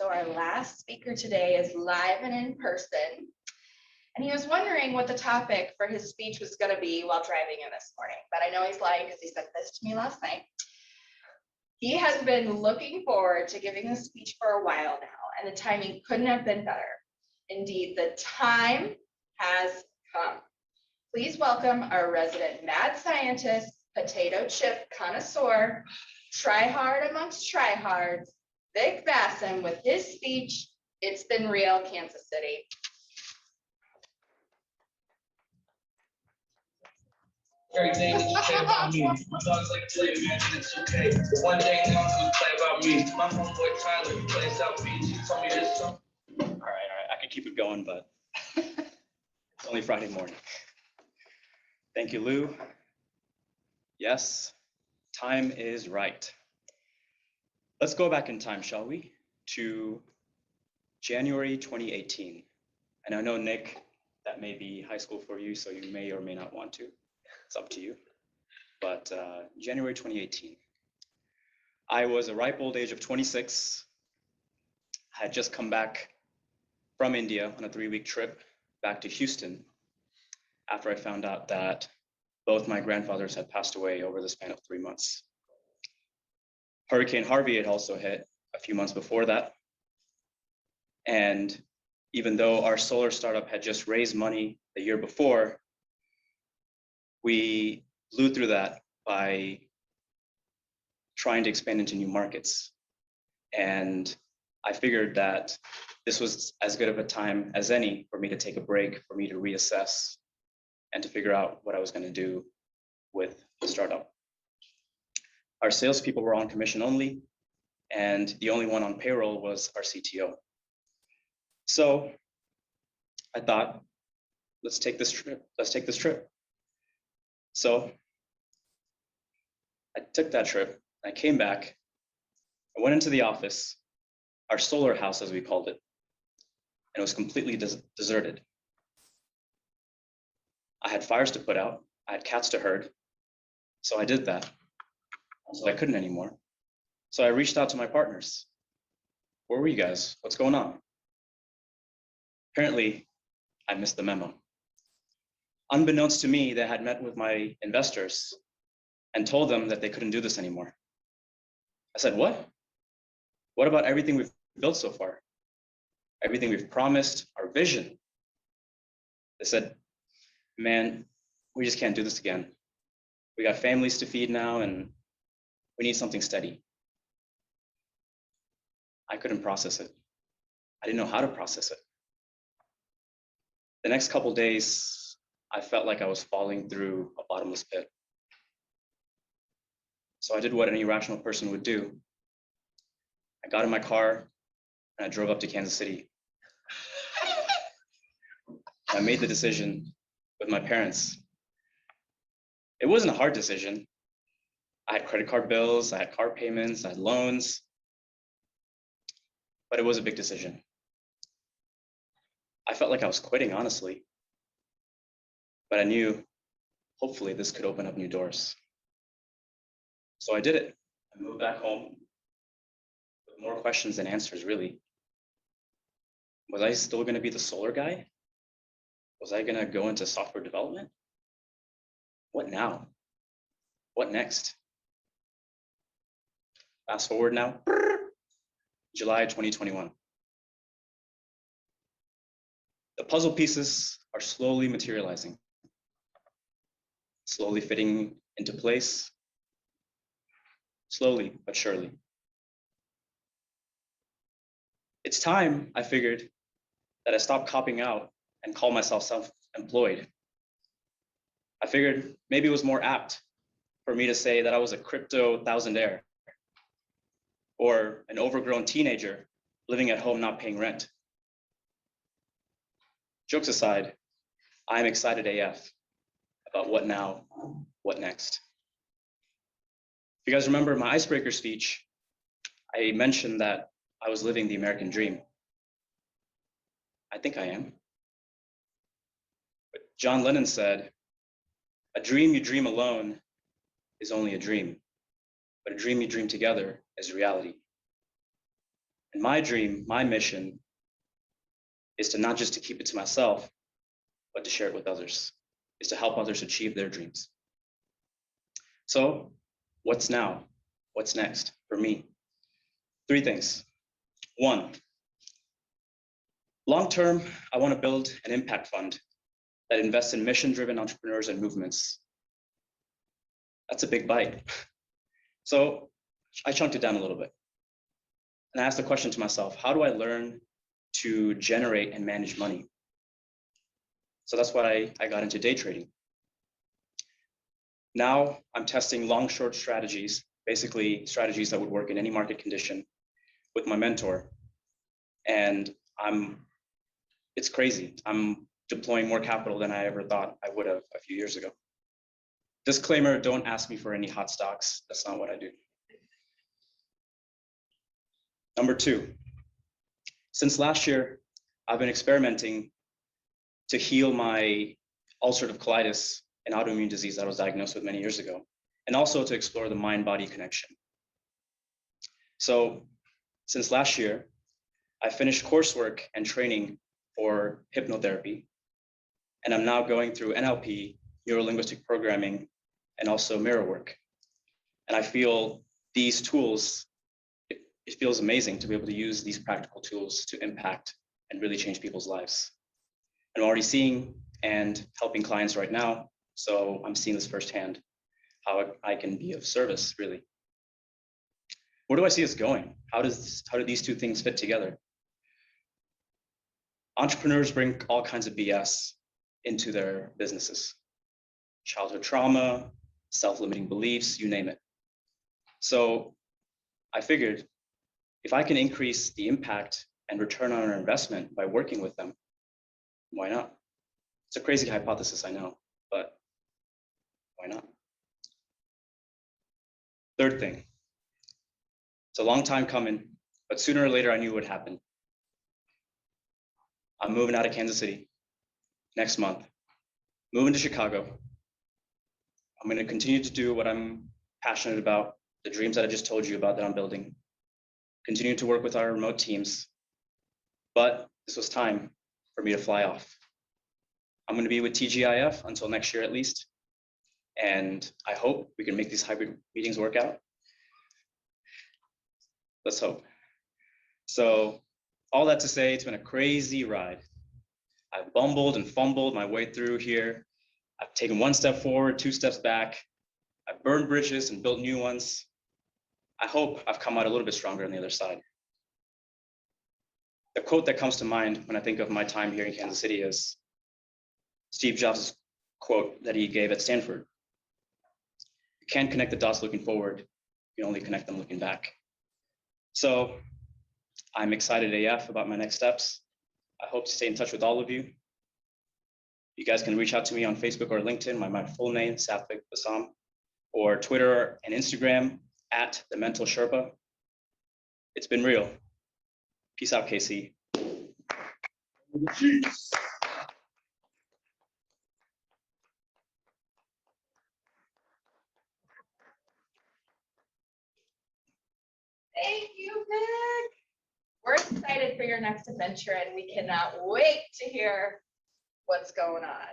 So our last speaker today is live and in person. And he was wondering what the topic for his speech was going to be while driving in this morning. But I know he's lying because he said this to me last night. He has been looking forward to giving this speech for a while now, and the timing couldn't have been better. Indeed, the time has come. Please welcome our resident mad scientist, potato chip connoisseur, try-hard amongst try-hards, Vik V with his speech, It's Been Real, Kansas City. Everything that you say about me, my thoughts like to imagine it's okay. But one thing they don't do is play about me. My homeboy Tyler, he plays South Beach. He told me this song. All right. I could keep it going, but it's only Friday morning. Thank you, Lou. Yes, time is right. Let's go back in time, shall we? To January 2018. And I know, Nick, that may be high school for you, so you may or may not want to. It's up to you. But January 2018. I was a ripe old age of 26. I had just come back from India on a 3-week trip back to Houston after I found out that both my grandfathers had passed away over the span of 3 months. Hurricane Harvey had also hit a few months before that. And even though our solar startup had just raised money the year before, we blew through that by trying to expand into new markets. And I figured that this was as good of a time as any for me to take a break, for me to reassess, and to figure out what I was going to do with the startup. Our salespeople were on commission only, and the only one on payroll was our CTO. So I thought, let's take this trip. So I took that trip. I came back. I went into the office, our solar house, as we called it, and it was completely deserted. I had fires to put out. I had cats to herd. So I did that. So I couldn't anymore. So I reached out to my partners. Where were you guys? What's going on? Apparently, I missed the memo. Unbeknownst to me, they had met with my investors and told them that they couldn't do this anymore. I said, what? What about everything we've built so far? Everything we've promised, our vision? They said, man, we just can't do this again. We got families to feed now, and we need something steady. I couldn't process it. I didn't know how to process it. The next couple of days, I felt like I was falling through a bottomless pit. So I did what any rational person would do. I got in my car and I drove up to Kansas City. I made the decision with my parents. It wasn't a hard decision. I had credit card bills, I had car payments, I had loans, but it was a big decision. I felt like I was quitting, honestly, but I knew hopefully this could open up new doors. So I did it. I moved back home with more questions than answers, really. Was I still going to be the solar guy? Was I going to go into software development? What now? What next? Fast forward now, July 2021. The puzzle pieces are slowly materializing, slowly fitting into place, slowly but surely. It's time, I figured, that I stop copping out and call myself self-employed. I figured maybe it was more apt for me to say that I was a crypto thousandaire or an overgrown teenager living at home not paying rent. Jokes aside, I'm excited AF about what now, what next. If you guys remember my icebreaker speech, I mentioned that I was living the American dream. I think I am. But John Lennon said, a dream you dream alone is only a dream, but a dream you dream together is reality. And my dream, my mission is to not just to keep it to myself, but to share it with others, is to help others achieve their dreams. So what's now? What's next for me? 3 things. 1, long-term, I want to build an impact fund that invests in mission-driven entrepreneurs and movements. That's a big bite. So I chunked it down a little bit. And I asked the question to myself, how do I learn to generate and manage money? So that's why I got into day trading. Now I'm testing long, short strategies, basically strategies that would work in any market condition with my mentor. And it's crazy. I'm deploying more capital than I ever thought I would have a few years ago. Disclaimer, don't ask me for any hot stocks. That's not what I do. Number 2, since last year, I've been experimenting to heal my ulcerative colitis, an autoimmune disease that I was diagnosed with many years ago, and also to explore the mind-body connection. So since last year, I finished coursework and training for hypnotherapy, and I'm now going through NLP, neuro-linguistic programming, and also mirror work. And I feel these tools, it feels amazing to be able to use these practical tools to impact and really change people's lives. And I'm already seeing and helping clients right now, so I'm seeing this firsthand, how I can be of service, really. Where do I see us going? How do these 2 things fit together? Entrepreneurs bring all kinds of BS into their businesses. Childhood trauma, self-limiting beliefs, you name it. So I figured if I can increase the impact and return on our investment by working with them, why not? It's a crazy hypothesis, I know, but why not? 3rd thing, it's a long time coming, but sooner or later I knew it would happen. I'm moving out of Kansas City next month, moving to Chicago. I'm going to continue to do what I'm passionate about, the dreams that I just told you about that I'm building, continue to work with our remote teams. But this was time for me to fly off. I'm going to be with TGIF until next year at least. And I hope we can make these hybrid meetings work out. Let's hope. So all that to say, it's been a crazy ride. I've bumbled and fumbled my way through here. I've taken 1 step forward, 2 steps back. I've burned bridges and built new ones. I hope I've come out a little bit stronger on the other side. The quote that comes to mind when I think of my time here in Kansas City is Steve Jobs' quote that he gave at Stanford. You can't connect the dots looking forward. You can only connect them looking back. So I'm excited AF about my next steps. I hope to stay in touch with all of you. You guys can reach out to me on Facebook or LinkedIn, my full name, Vik Bassam, or Twitter and Instagram at The Mental Sherpa. It's been real. Peace out, KC. Thank you, Vic. We're excited for your next adventure and we cannot wait to hear what's going on.